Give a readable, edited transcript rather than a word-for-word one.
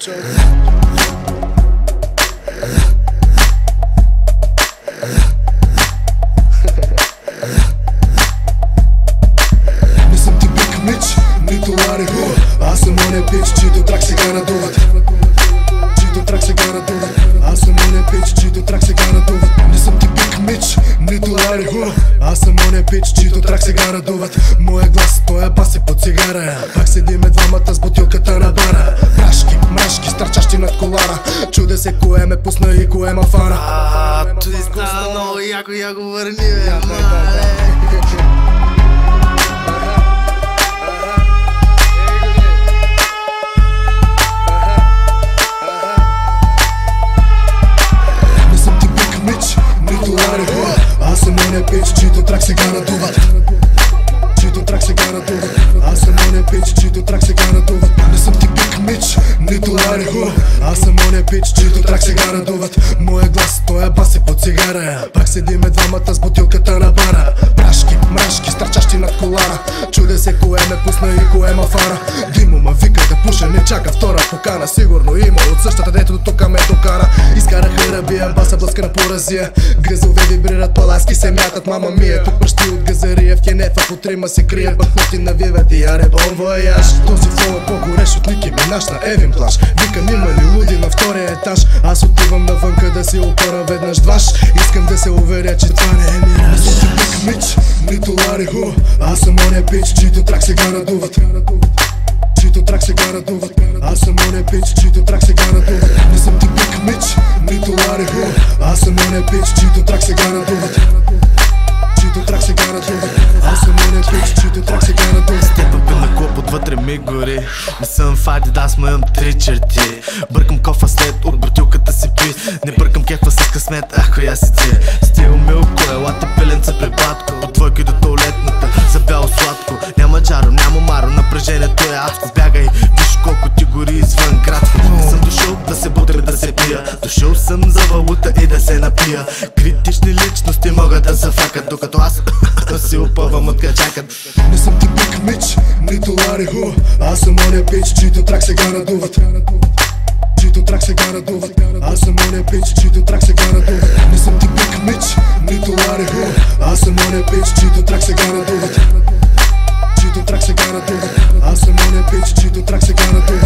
човек. Не съм ти Биг Мич, нито Лари Ху. Аз съм оня пич, чийто трак сега надуват. Чийто трак сега надуват. Аз съм оня пич, чийто трак сега надуват. Не съм ти Биг Мич, нито Лари Ху. Аз съм оня пич, чийто трак сега надуват. Моя глас, той е баси под цигара. Пак седиме двамата с бутилката на бара. Прашки, мрашки, стърчащи над колара. Чуде се кое ме пусна и кое ма фана. Той стана много яко върни, бе. Аз съм оня пич, чийто трак сега надуват. Чийто трак сега надуват. Аз съм оня пич, чийто трак сега надуват. Не съм ти Биг Мич, нито Лари Ху. Аз съм оня пич, чийто трак сега надуват. Моя глас, той е баси под цигара. Пак седиме двамата с бутилката на бара. Прашки, мрашки, стърчащи над колара. Чуде се кое ме пусна и кое ма фара. Димо ма вика да пуша, не чака втора покана. Сигурно има от същата, дето до тука ме докара. Изкараха рабия, баса блъска на поразия. Гръзове вибрират, паласки се мятат, мама мия. Тук пръщи от газария, в кенефа по трима се крият. Бахнути навиват и ребол вояж. Този флоу е по-горещ от Ники Минаж на Евин плаж. Викам има ли луди на втория етаж. Аз отивам навънка да си опора веднъж дваш. Искам да се уверя, че това не е мираж. Не съм ти Биг Мич, нито Лари Ху. Аз съм оня пич, чийто трак сега надуват. Чийто трак сега надуват. Аз съм оня пич, чийто трак сега надуват. Не съм ти Биг Мич, нито Лари Ху. Аз съм оня пич, чийто трак сега надуват. Чийто трак сега надуват. Аз съм оня пич, чийто трак сега надуват. Степъпи на клуб, отвътре ми гори. Не съм в Адидас, но имам три черти. Бъркам кофа след, от бутилката си пи. Не бъркам кефа с късмет, ах коя си ти. Стил милко, елате пиленца при батко. От двойки до туалетната, за бяло сладко. Няма джаро, няма маро, напрежението е адско. Бягай, виж колко ти гори извън градко. Не съм дошъл да се будя, да се пия. Дошъл съм за валута и да се напия. Критични личности могат да зафакат, докато аз си опъвам от качакът. Не съм ти Биг Мич, нито Лари Ху. Аз съм оня пич, чийто трак сега надуват. Чийто трак сега надуват. Аз съм оня пич, чийто трак сега надуват. Не съм ти Биг Мич, нито Лари Ху. Аз съм оня пич, чийто трак сега надуват. Чийто трак сега надуват. Аз съм оня пич, чийто трак сега надуват.